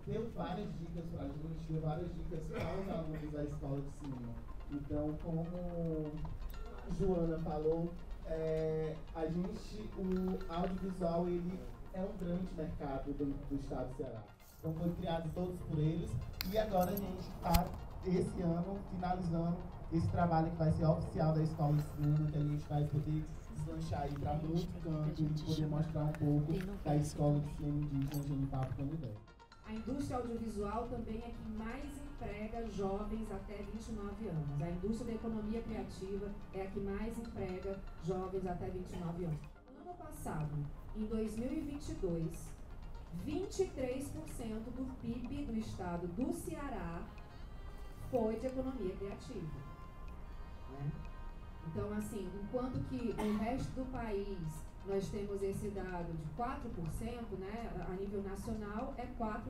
deu várias dicas, a gente deu várias dicas para os alunos da escola de cinema. Então, como Joana falou, o audiovisual ele é um grande mercado do estado do Ceará. Então foi criado todos por eles e agora a gente está, esse ano, finalizando esse trabalho que vai ser oficial da escola de cinema, que a gente vai poder deslanchar aí para muitos cantos e poder mostrar um pouco da escola de cinema indígena Genipapo Canindé. A indústria audiovisual também é que mais emprega jovens até 29 anos. A indústria da economia criativa é a que mais emprega jovens até 29 anos. No ano passado, em 2022, 23% do PIB do estado do Ceará foi de economia criativa. Né? Então, assim, enquanto que no resto do país nós temos esse dado de 4%, né, a nível nacional é 4%.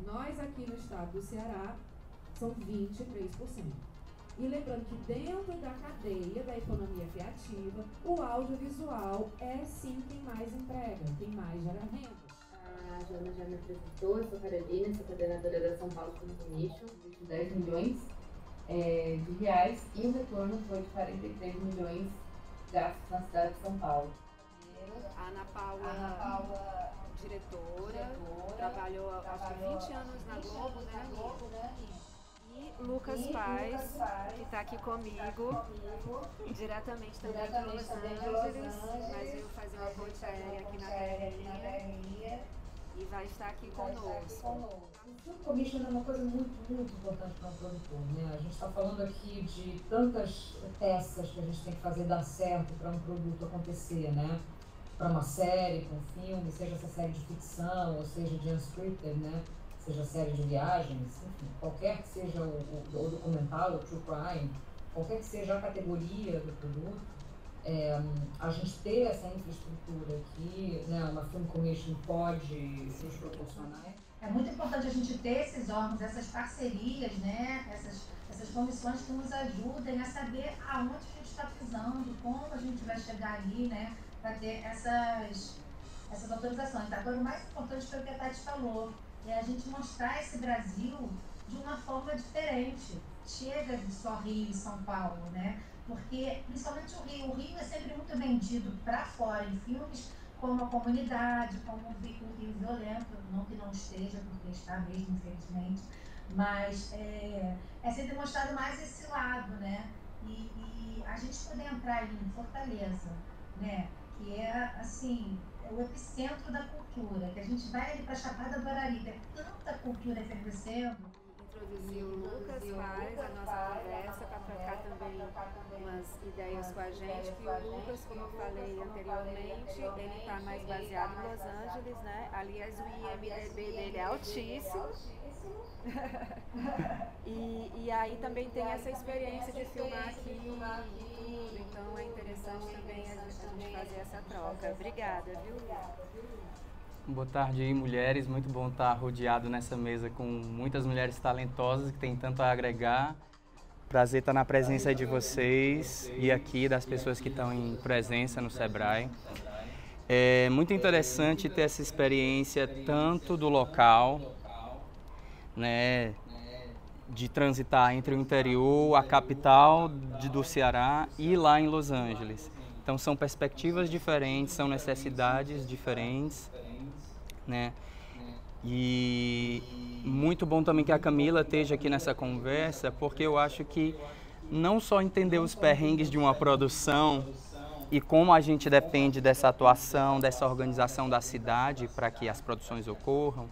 Nós aqui no estado do Ceará são 23%. E lembrando que dentro da cadeia da economia criativa, o audiovisual é sim quem mais emprega, quem mais gera renda. A Joana já me apresentou, eu sou Carolina, sou coordenadora da São Paulo Film Commission, de 10 milhões de reais, e o retorno foi de 43 milhões gastos na cidade de São Paulo. A Ana Paula, diretora, trabalhou acho que 20 anos na Globo, né? E Lucas Paz, que está aqui comigo, diretamente também de Los Angeles, mas veio fazer uma ponte aérea aqui na Terrinha e vai estar aqui conosco. O Film Commission é uma coisa muito, muito importante para um produtor, né? A gente está falando aqui de tantas peças que a gente tem que fazer dar certo para um produto acontecer, né? Para uma série, para um filme, seja essa série de ficção, ou seja de unscripted, né? Seja série de viagens, enfim, qualquer que seja o documental, o true crime, qualquer que seja a categoria do produto, a gente ter essa infraestrutura que, né, uma Film Commission pode nos proporcionar. É muito importante a gente ter esses órgãos, essas parcerias, né, essas comissões que nos ajudem a saber aonde a gente está pisando, como a gente vai chegar ali, né, para ter essas autorizações. Agora, o mais importante foi o que a Tati falou, é a gente mostrar esse Brasil de uma forma diferente. Chega de só Rio e São Paulo, né? Porque, principalmente o Rio é sempre muito vendido para fora em filmes como uma comunidade, como um Rio violento, não que não esteja, porque está mesmo, infelizmente, mas é sempre mostrado mais esse lado, né? E a gente poder entrar ali em Fortaleza, né? Que é, assim, o epicentro da cultura, que a gente vai ali para a Chapada do Araripe, é tanta cultura efervescendo. Introduzir o Lucas Paz, a nossa conversa, para trocar também umas ideias com a gente, que o Lucas, como eu falei anteriormente, ele está mais baseado em Los Angeles, né? Aliás, o IMDb dele é altíssimo. e aí também tem essa experiência de filmar aqui e tudo, então é interessante também a gente fazer essa troca. Obrigada, viu? Boa tarde aí, mulheres. Muito bom estar rodeado nessa mesa com muitas mulheres talentosas que têm tanto a agregar. Prazer estar na presença de vocês e aqui das pessoas que estão em presença no Sebrae. É muito interessante ter essa experiência tanto do local, né, de transitar entre o interior, a capital do Ceará e lá em Los Angeles. Então são perspectivas diferentes, são necessidades diferentes, né? E muito bom também que a Camila esteja aqui nessa conversa, porque eu acho que não só entender os perrengues de uma produção e como a gente depende dessa atuação, dessa organização da cidade para que as produções ocorram,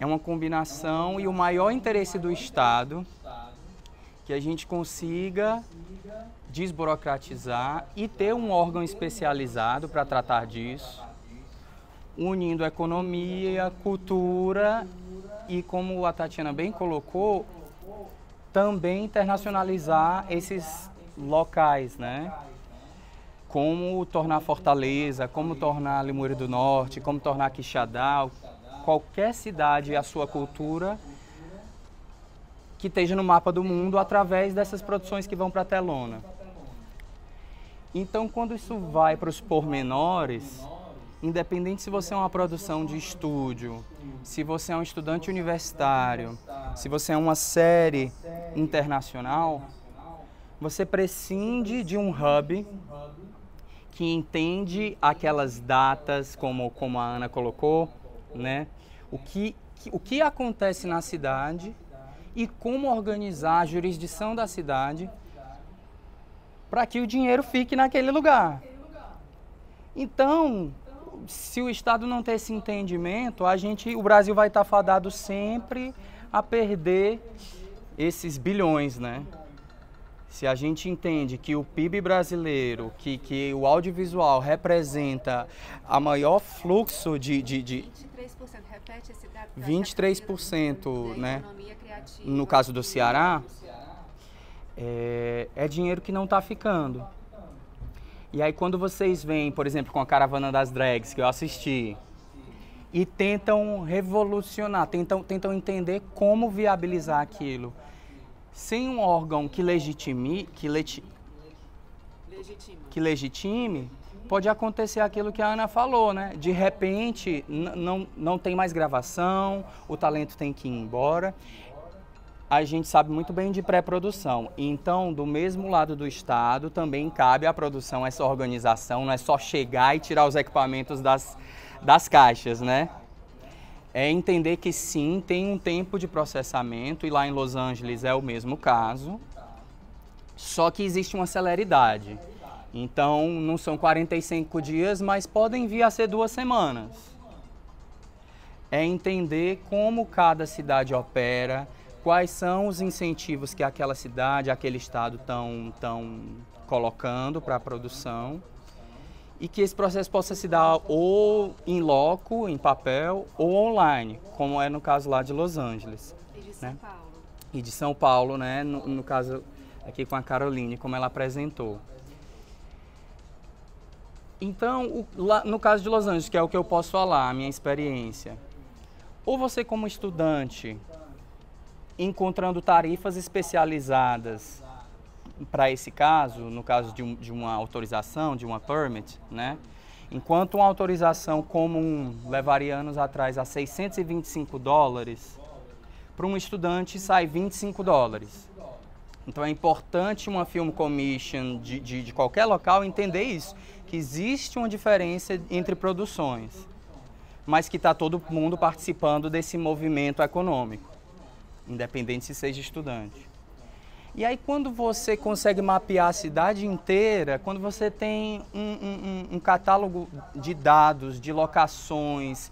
é uma combinação e o maior interesse do Estado que a gente consiga desburocratizar e ter um órgão especializado para tratar disso, unindo economia, cultura e, como a Tatiana bem colocou, também internacionalizar esses locais, né? Como tornar Fortaleza, como tornar Limoeiro do Norte, como tornar Quixadá, qualquer cidade e a sua cultura que esteja no mapa do mundo através dessas produções que vão para a telona. Então, quando isso vai para os pormenores, independente se você é uma produção de estúdio, se você é um estudante universitário, se você é uma série internacional, você prescinde de um hub que entende aquelas datas, como a Ana colocou, né? O que acontece na cidade e como organizar a jurisdição da cidade para que o dinheiro fique naquele lugar. Então, se o Estado não ter esse entendimento, o Brasil vai estar fadado sempre a perder esses bilhões, né? Se a gente entende que o PIB brasileiro, que o audiovisual representa a maior fluxo de 23%, repete esse dado. 23%, né? Economia criativa, no caso do Ceará, é dinheiro que não está ficando. E aí quando vocês vêm, por exemplo, com a Caravana das Drags, que eu assisti, e tentam revolucionar, tentam entender como viabilizar aquilo, sem um órgão que legitime, pode acontecer aquilo que a Ana falou, né? De repente, não tem mais gravação, o talento tem que ir embora. A gente sabe muito bem de pré-produção. Então, do mesmo lado do Estado, também cabe à produção essa organização, não é só chegar e tirar os equipamentos das caixas, né? É entender que sim, tem um tempo de processamento, e lá em Los Angeles é o mesmo caso, só que existe uma celeridade. Então, não são 45 dias, mas podem vir a ser 2 semanas. É entender como cada cidade opera, quais são os incentivos que aquela cidade, aquele estado estão colocando para a produção, e que esse processo possa se dar ou em loco, em papel, ou online, como é no caso lá de Los Angeles. E de São Paulo. E de São Paulo, né? No caso aqui com a Caroline, como ela apresentou. Então, no caso de Los Angeles, que é o que eu posso falar, a minha experiência, ou você como estudante, encontrando tarifas especializadas para esse caso, no caso de uma autorização, de uma permit, né? Enquanto uma autorização comum levaria anos atrás a $625, para um estudante sai $25. Então é importante uma Film Commission de qualquer local entender isso, que existe uma diferença entre produções, mas que está todo mundo participando desse movimento econômico, independente se seja estudante. E aí quando você consegue mapear a cidade inteira, quando você tem um catálogo de dados, de locações,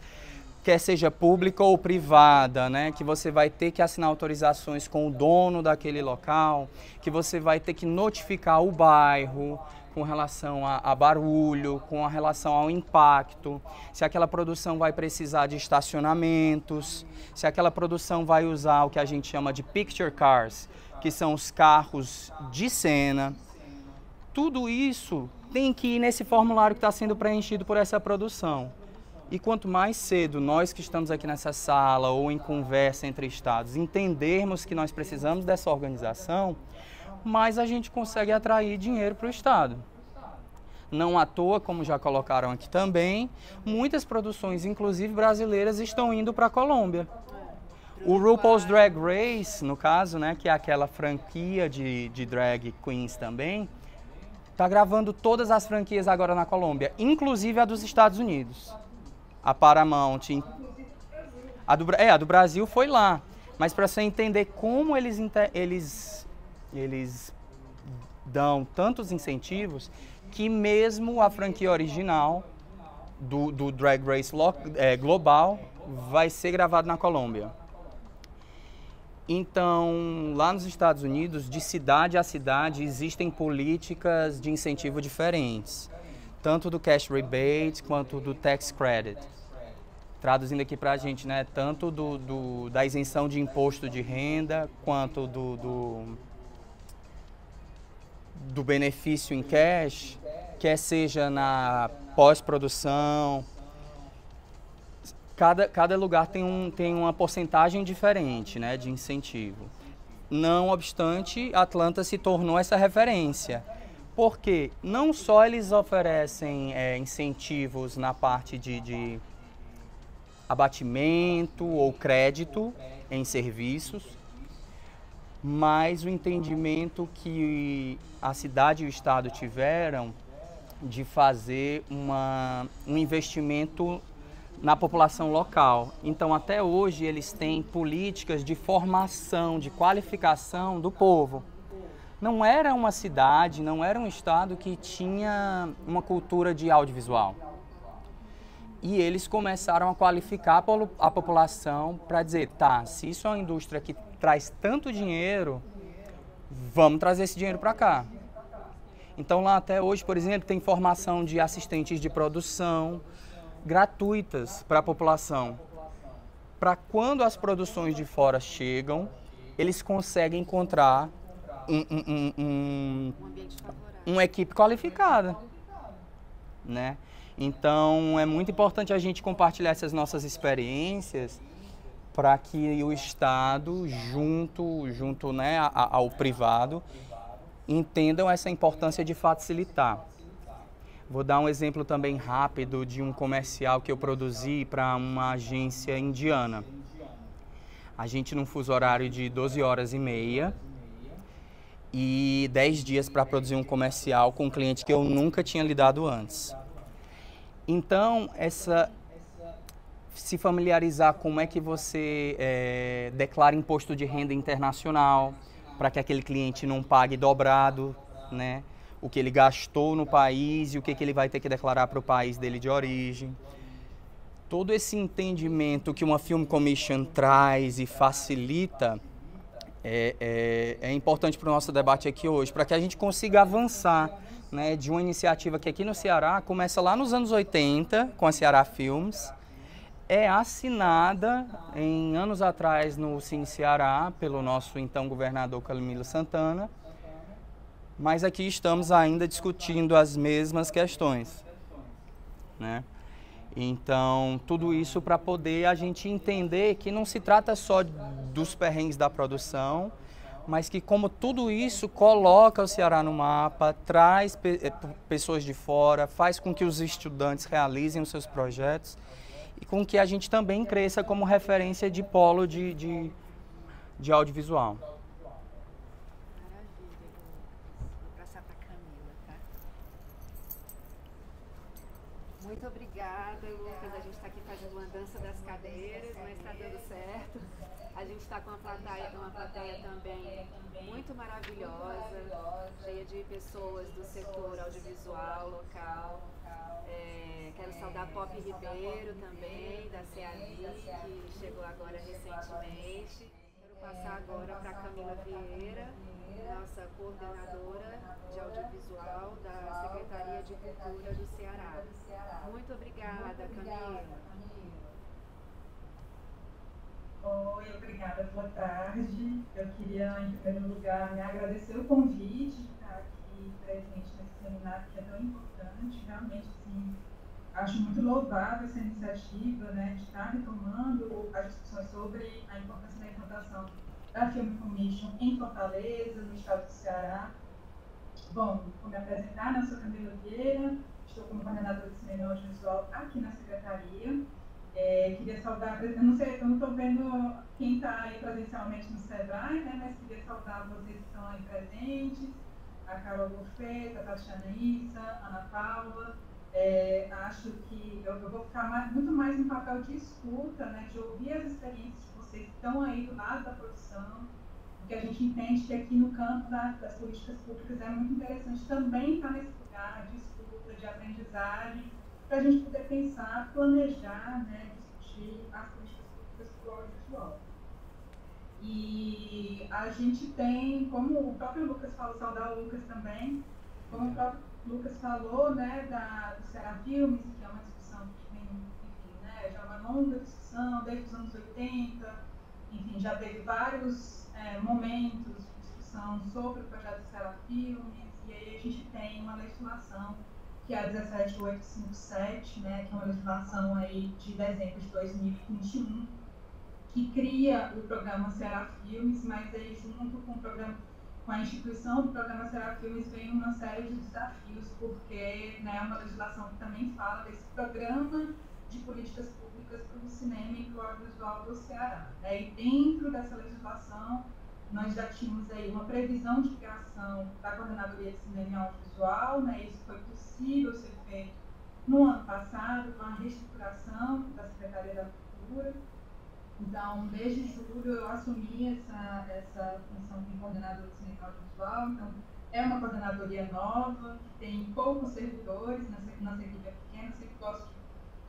quer seja pública ou privada, né, que você vai ter que assinar autorizações com o dono daquele local, que você vai ter que notificar o bairro com relação a barulho, com relação ao impacto, se aquela produção vai precisar de estacionamentos, se aquela produção vai usar o que a gente chama de picture cars, que são os carros de cena. Tudo isso tem que ir nesse formulário que está sendo preenchido por essa produção. E quanto mais cedo nós que estamos aqui nessa sala ou em conversa entre estados entendermos que nós precisamos dessa organização, mais a gente consegue atrair dinheiro para o estado. Não à toa, como já colocaram aqui também, muitas produções, inclusive brasileiras, estão indo para a Colômbia. O RuPaul's Drag Race, no caso, né, que é aquela franquia de drag queens também, está gravando todas as franquias agora na Colômbia, inclusive a dos Estados Unidos. A Paramount, a do Brasil foi lá, mas para você entender como eles dão tantos incentivos, que mesmo a franquia original do Drag Race global vai ser gravado na Colômbia. Então, lá nos Estados Unidos, de cidade a cidade, existem políticas de incentivo diferentes, tanto do cash rebate quanto do tax credit. Traduzindo aqui para a gente, né, tanto da isenção de imposto de renda, quanto do benefício em cash, quer seja na pós-produção. Cada lugar tem uma porcentagem diferente, né, de incentivo. Não obstante, Atlanta se tornou essa referência, Porque não só eles oferecem incentivos na parte de abatimento ou crédito em serviços, mas o entendimento que a cidade e o estado tiveram de fazer um investimento na população local. Então, até hoje, eles têm políticas de formação, de qualificação do povo. Não era uma cidade, não era um estado que tinha uma cultura de audiovisual. E eles começaram a qualificar a população para dizer, tá, se isso é uma indústria que traz tanto dinheiro, vamos trazer esse dinheiro para cá. Então lá até hoje, por exemplo, tem formação de assistentes de produção gratuitas para a população. Para quando as produções de fora chegam, eles conseguem encontrar uma equipe qualificada, né? Então, é muito importante a gente compartilhar essas nossas experiências para que o Estado, junto né, ao privado, entendam essa importância de facilitar. Vou dar um exemplo também rápido de um comercial que eu produzi para uma agência indiana. A gente num fuso horário de 12h30 e 10 dias para produzir um comercial com um cliente que eu nunca tinha lidado antes. Então, se familiarizar como é que você declara imposto de renda internacional, para que aquele cliente não pague dobrado, né, o que ele gastou no país e o que ele vai ter que declarar para o país dele de origem. Todo esse entendimento que uma Film Commission traz e facilita é importante para o nosso debate aqui hoje, para que a gente consiga avançar, né, de uma iniciativa que aqui no Ceará começa lá nos anos 80, com a Ceará Filmes, é assinada em anos atrás no Cine Ceará pelo nosso então governador Camilo Santana, mas aqui estamos ainda discutindo as mesmas questões, né? Então, tudo isso para poder a gente entender que não se trata só dos perrengues da produção, mas que como tudo isso coloca o Ceará no mapa, traz pessoas de fora, faz com que os estudantes realizem os seus projetos e com que a gente também cresça como referência de polo de audiovisual. Maravilha. Vou passar para a Camila, tá? Muito obrigada, Lucas. A gente está aqui fazendo uma dança das cadeiras, mas está dando certo. A gente está com uma plateia também muito maravilhosa, cheia de pessoas do setor audiovisual local. Quero saudar a Pop Ribeiro também, da CAVI, que chegou agora recentemente. Quero passar agora para a Camila Vieira, nossa coordenadora de audiovisual da Secretaria de Cultura do Ceará. Muito obrigada, Camila. Oi, obrigada, boa tarde. Eu queria, em primeiro lugar, agradecer o convite de estar aqui presente nesse seminário que é tão importante. Realmente, sim, acho muito louvável essa iniciativa, né, de estar retomando as discussões sobre a importância da implantação da Film Commission em Fortaleza, no estado do Ceará. Bom, vou me apresentar, eu sou Camila Vieira, estou como coordenadora de cinema audiovisual aqui na Secretaria. Queria saudar, eu não estou vendo quem está aí presencialmente no SEBRAE, né, mas queria saudar vocês que estão aí presentes, a Carol Buffet, a Tatiana Issa, a Ana Paula. Acho que eu vou ficar muito mais no papel de escuta, né, de ouvir as experiências de vocês que estão aí do lado da produção, porque a gente entende que aqui no campo das políticas públicas é muito interessante também estar nesse lugar de escuta, de aprendizagem, para a gente poder pensar, planejar, né, discutir as políticas públicas para o audiovisual. E a gente tem, como o próprio Lucas falou, saudar o Lucas também, como o próprio Lucas falou, né, do Ceará Filmes, que é uma discussão que vem, enfim, né, já é uma longa discussão, desde os anos 80, enfim, já teve vários momentos de discussão sobre o projeto do Ceará Filmes, e aí a gente tem uma legislação que é a 17857, né, que é uma legislação aí de dezembro de 2021, que cria o programa Ceará Filmes, mas aí junto com o programa com a instituição do programa Serafilmes vem uma série de desafios, porque, né, é uma legislação que também fala desse programa de políticas públicas para o cinema e para o audiovisual do Ceará. E dentro dessa legislação, nós já tínhamos aí uma previsão de criação da Coordenadoria de Cinema e Audiovisual, né, isso foi possível ser feito no ano passado, com a reestruturação da Secretaria da Cultura. Então, desde julho eu assumi essa função de coordenadora de cinema e audiovisual. Então, é uma coordenadoria nova, que tem poucos servidores, nossa equipe é pequena. Eu sempre gosto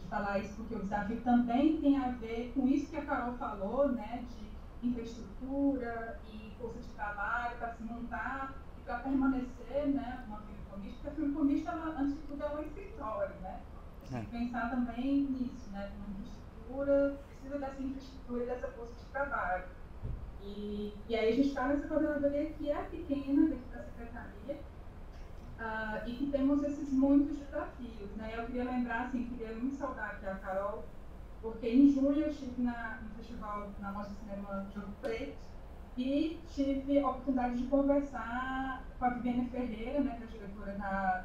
de falar isso, porque o desafio também tem a ver com isso que a Carol falou, né, de infraestrutura e força de trabalho para se montar e para permanecer, né, uma filmcomista, porque a filmcomista, antes de tudo, é um escritório, né? Tem que pensar também nisso, né, com infraestrutura, precisa dessa infraestrutura e dessa força de trabalho. E aí a gente está nessa coordenadoria que é pequena dentro da secretaria, e que temos esses muitos desafios, né? Eu queria lembrar, assim, queria muito saudar aqui a Carol, porque em junho eu estive no festival, na Mostra de Cinema de Ouro Preto, e tive a oportunidade de conversar com a Viviane Ferreira, né, que é a diretora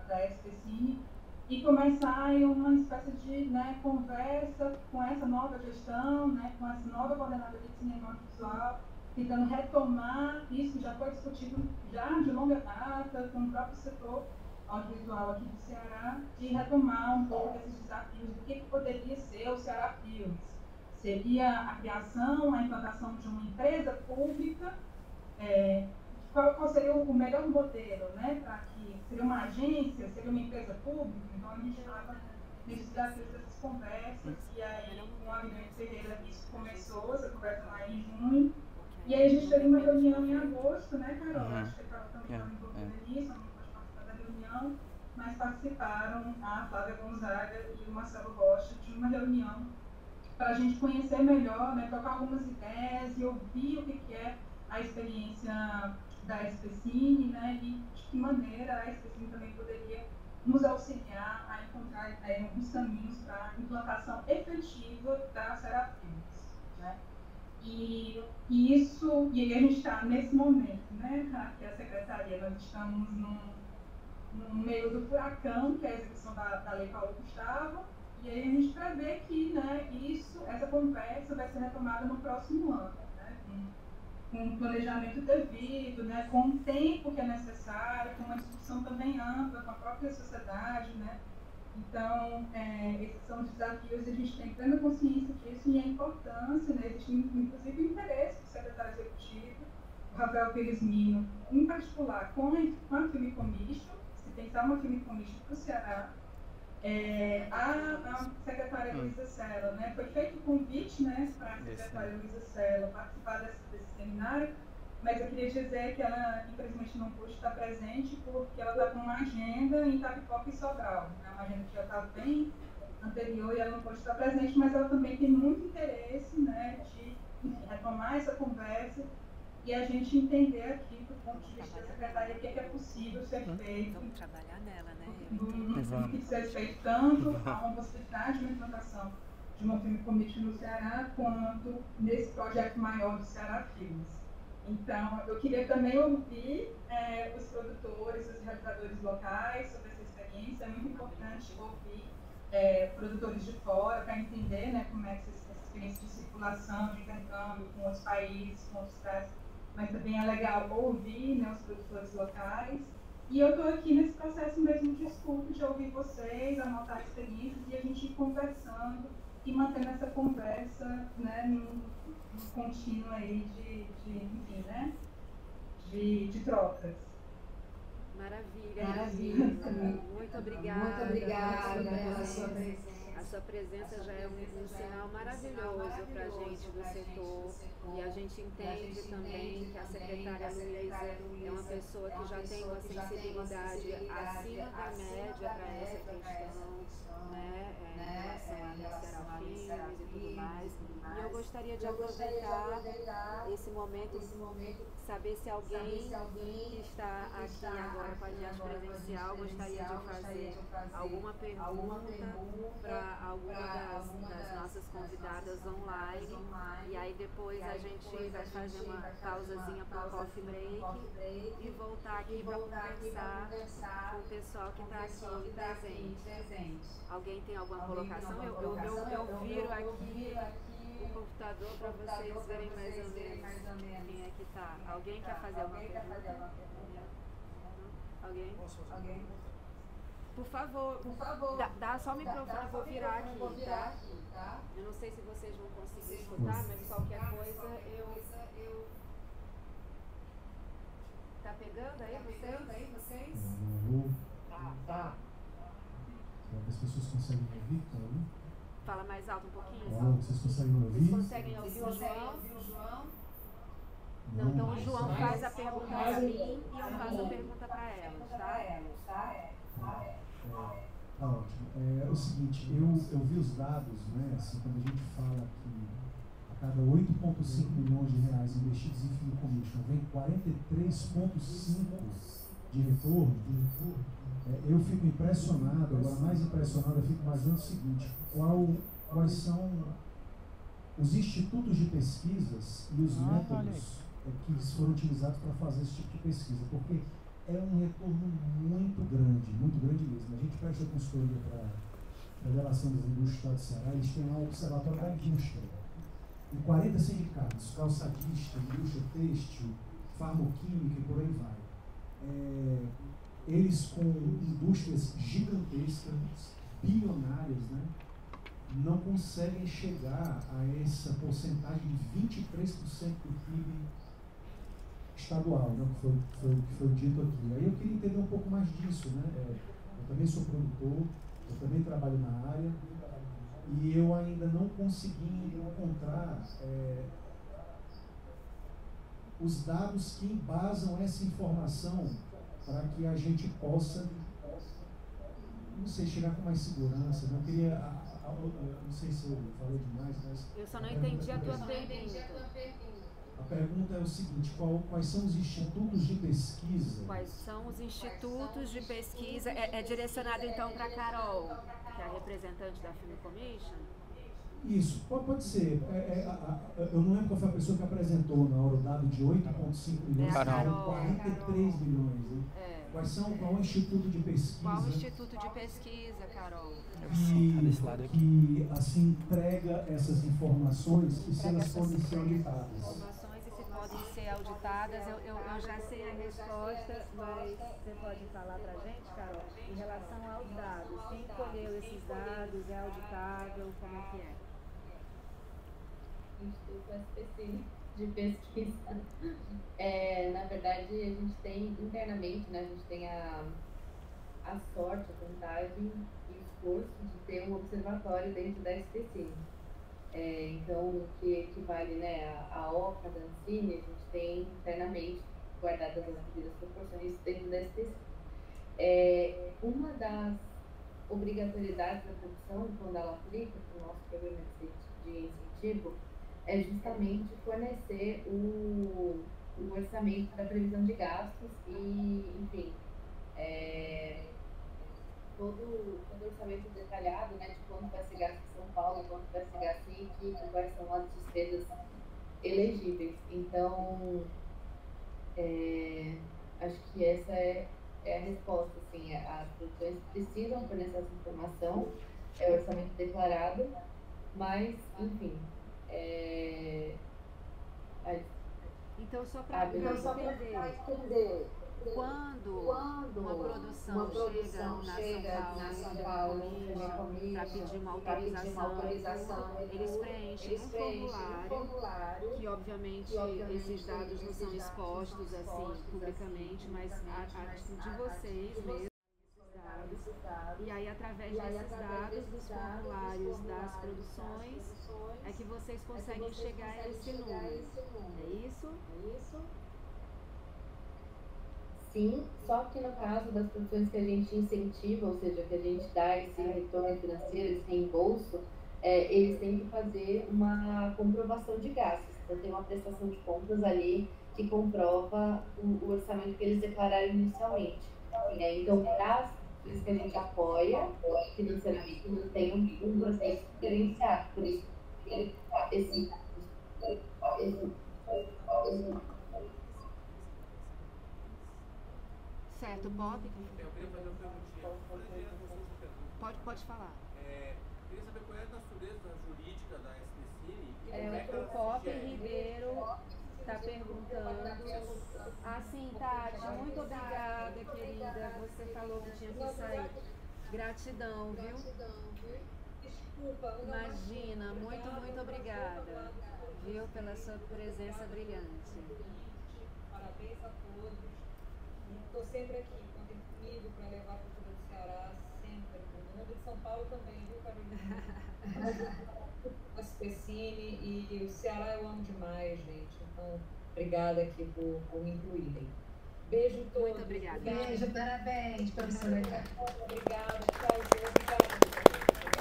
da SP Cine, e começar aí uma espécie de, né, conversa com essa nova gestão, né, com essa nova coordenadoria de cinema audiovisual, tentando retomar isso que já foi discutido já de longa data com o próprio setor audiovisual aqui do Ceará, de retomar um pouco esses desafios do que poderia ser o Ceará Filmes. Seria a criação, a implantação de uma empresa pública, qual seria o melhor modelo, né, para que seria uma agência, seria uma empresa pública. Então a gente estava nesses desafios dessas conversas, e aí com a Viviane Ferreira isso começou, essa conversa lá em junho, e aí a gente teve uma reunião em agosto, né, Carol? Acho que a Carol também estava envolvida nisso, não pode participar da reunião, mas participaram a Flávia Gonzaga e o Marcelo Rocha de uma reunião para a gente conhecer melhor, né, trocar algumas ideias e ouvir o que é a experiência da SP Cine, né, e de que maneira a SP Cine também poderia nos auxiliar a encontrar alguns caminhos para a implantação efetiva da Serafilmes, né? E aí a gente está nesse momento, né, aqui a secretaria, nós estamos no meio do furacão, que é a execução da Lei Paulo Gustavo, e aí a gente prevê que, né, essa conversa vai ser retomada no próximo ano, né, com um planejamento devido, né, com o tempo que é necessário, com uma discussão também ampla com a própria sociedade, né. Então, esses são os desafios, e a gente tem plena consciência disso e a importância, né, existe inclusive interesse do secretário executivo, o Rafael Pires Mino, em particular com a Film Commission, se pensar uma Film Commission para o Ceará. A secretária Luísa Sela, né, foi feito o convite, né, para a secretária Luísa Sela participar desse seminário, mas eu queria dizer que ela, infelizmente, não pôde estar presente porque ela está com uma agenda em Itapipoca e Sobral, né, uma agenda que já está bem anterior e ela não pôde estar presente, mas ela também tem muito interesse, né, de, enfim, retomar essa conversa e a gente entender aqui, do ponto de vista da secretaria, o que é possível ser feito. Vamos trabalhar nela, né? No que diz respeito tanto a uma possibilidade de uma implantação de uma Film Commission no Ceará, quanto nesse projeto maior do Ceará Filmes. Então, eu queria também ouvir os produtores, os realizadores locais sobre essa experiência. É muito importante ouvir produtores de fora para entender, né, como é que essa experiência de circulação, de intercâmbio com outros países, com outros estados, mas também é legal ouvir, né, os produtores locais. E eu estou aqui nesse processo mesmo de escuta, de ouvir vocês, anotar experiências e a gente ir conversando e mantendo essa conversa, né, num contínuo aí enfim, né, de trocas. Maravilha. Muito obrigada pela sua presença. A sua presença já é um sinal maravilhoso para a gente do setor, e a gente entende também que a secretária Luísa é uma pessoa que já tem uma sensibilidade acima da média para essa questão, né, em relação a Serafilmes e tudo mais. E eu gostaria de aproveitar esse momento, saber se alguém que está aqui agora com a gente presencial gostaria de fazer alguma pergunta para alguma das nossas convidadas online, e aí depois a gente vai fazer uma pausazinha para o coffee break e voltar aqui para conversar com o pessoal que está aqui presente. Alguém tem alguma colocação? Eu viro aqui o computador para vocês verem mais ou menos quem é que está. Alguém quer fazer alguma pergunta? Alguém? Por favor, dá só o microfone, eu vou virar aqui, tá? Eu não sei se vocês vão conseguir escutar, mas qualquer coisa eu... Tá pegando aí vocês? Tá. As pessoas conseguem me ouvir? Tá ouvindo? Fala mais alto um pouquinho. Vocês conseguem me ouvir? Vocês conseguem ouvir o João? Não, então o João faz a pergunta para mim e eu faço a pergunta para elas, tá? Tá ótimo. É o seguinte, eu vi os dados, né, assim, quando a gente fala que a cada 8,5 milhões de reais investidos em Film Commission vem 43,5 de retorno, eu fico impressionado, agora mais impressionado eu fico imaginando o seguinte, quais são os institutos de pesquisas e os métodos que foram utilizados para fazer esse tipo de pesquisa, porque é um retorno muito grande mesmo. A gente presta consultoria para a Federação das Indústrias do Estado do Ceará, eles têm lá o Observatório da Indústria, e 40 sindicatos, calçadista, indústria têxtil, farmoquímica e por aí vai. Eles com indústrias gigantescas, bilionárias, né, não conseguem chegar a essa porcentagem de 23% do PIB estadual, né, que foi dito aqui. Aí eu queria entender um pouco mais disso, né? Eu também sou produtor, eu também trabalho na área e eu ainda não consegui encontrar os dados que embasam essa informação para que a gente possa, não sei, chegar com mais segurança. Não queria, não sei se eu falei demais, mas eu só não entendi a tua pergunta. A pergunta é o seguinte, quais são os institutos de pesquisa? Quais são os institutos de pesquisa? É direcionado então para a Carol, que é a representante da Film Commission? Isso, pode ser. Eu não lembro qual foi a pessoa que apresentou na hora o dado de 8,5 milhões, Carol. 43 milhões. Né? Qual é o instituto de pesquisa? Qual o instituto de pesquisa, Carol? Que assim entrega essas informações e se elas podem ser auditadas. Informações e se podem ser auditadas, eu já sei a resposta, mas você pode falar pra gente, Carol, em relação aos dados. Quem colheu esses dados? É auditável? Como é que é? Instituto SPC de pesquisa. Na verdade, a gente tem internamente, né, a gente tem a sorte, a vantagem e o esforço de ter um observatório dentro da SPC. Então, o que equivale, né, a OCA da Ancine, a gente tem internamente guardadas as devidas proporções dentro da SPC. Uma das obrigatoriedades da comissão, quando ela aplica para o nosso programa de incentivo, é justamente fornecer o orçamento da previsão de gastos e, enfim, todo o orçamento detalhado, né, de quanto vai ser gasto em São Paulo, quanto vai ser gasto em equipe, quais são as despesas elegíveis. Então, acho que essa é a resposta, assim, as produções precisam fornecer essa informação, é o orçamento declarado, mas, enfim, então, só para entender, quando uma produção chega na São Paulo para pedir uma autorização, eles preenchem um formulário, que obviamente esses dados não são expostos assim publicamente, mas a de vocês mesmo. E aí, através desses dados, dos formulários das produções, é que vocês conseguem chegar a esse número. É isso? Sim, só que no caso das produções que a gente incentiva, ou seja, que a gente dá esse retorno financeiro, esse reembolso, eles têm que fazer uma comprovação de gastos. Então, tem uma prestação de contas ali que comprova o orçamento que eles declararam inicialmente. Então, para por isso que a gente apoia financeiramente, não tem um processo diferenciado. Por isso, esses Certo, Bob? Eu queria fazer uma perguntinha. Pode falar. Queria saber qual é a natureza jurídica da SPCine. O Pop Ribeiro está perguntando. Assim, Tati, muito obrigada, querida. Você falou que tinha que sair. Gratidão, viu? Desculpa. Imagina, muito obrigada, viu, pela sua presença brilhante. Parabéns a todos. Estou sempre aqui, contem comigo para levar a cultura do Ceará, sempre. No mundo de São Paulo também, viu, Carolina? A SPCine e o Ceará eu amo demais, gente. Então, obrigada aqui por me incluírem. Beijo a todos. Muito obrigada. Beijo, parabéns, professora. Obrigada, tchau, obrigada.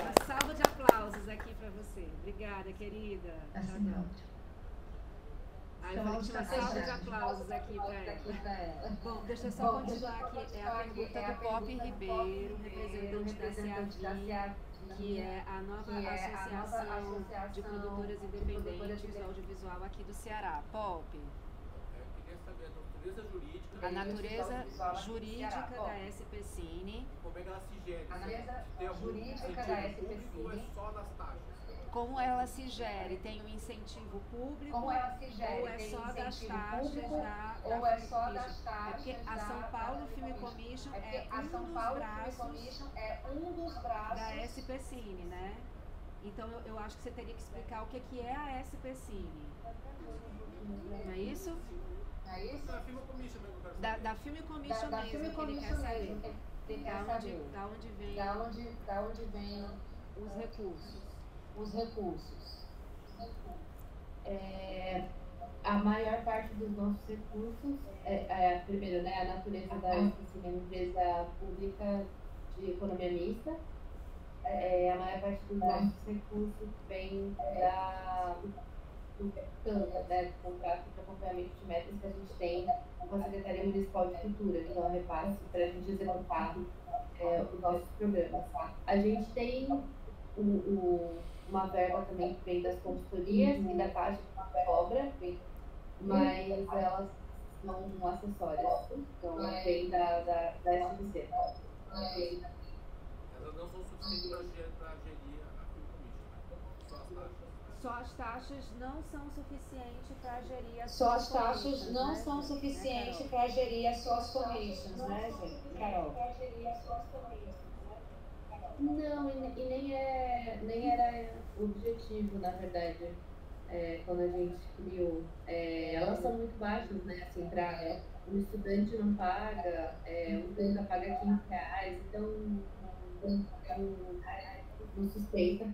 Uma salva de aplausos aqui para você. Obrigada, querida. Assim, Aí eu vou te uma salva de aplausos aqui para ela. Bom, deixa eu só continuar aqui. É a pergunta do Pop Ribeiro, representante da CIAD, que é a nova associação de produtoras independentes do audiovisual aqui do Ceará. Pop. Eu queria saber a natureza jurídica da SPCine. Como é que ela se gere? A natureza Tem algum jurídica da incentivo público ou é SPCine. só nas taxas? Como ela se gere? Tem um incentivo público? Como ela se gere? Ou é só das taxas público, da ou é Film só Commission? das taxas porque a São Paulo Film Commission é a um São dos Paulo braços Film Commission é um dos braços da SPCine, né? Então eu acho que você teria que explicar o que é a SPCine. Não é isso? É isso? Da Film Commission mesmo, eu quero Da saber. Film Commission Da mesmo, Film que ele quer Commission saber. mesmo, que ele quer Da saber. onde Da onde vem os recursos. os recursos. A maior parte dos nossos recursos primeiro, né, a natureza da SPCine é uma empresa pública de economia mista. A maior parte dos nossos recursos vem do CANTA, né, do contrato de acompanhamento de metas que a gente tem com a Secretaria Municipal de Cultura, que é um repasse para a gente executar os nossos programas. A gente tem uma verba também que vem das consultorias e da taxa de obra, mas elas são acessórias, então vem da SPC. Elas não são suficientes para gerir a Film Commission, né? Só as taxas. Só as taxas não são suficientes para gerir as Só as taxas commissions, não né? são suficientes para gerir as suas commissions, né, gente? Carol? Não, e nem era o objetivo, na verdade, quando a gente criou. Elas são muito baixas, né? Assim, um estudante não paga, um curta paga R$15, então não sustenta.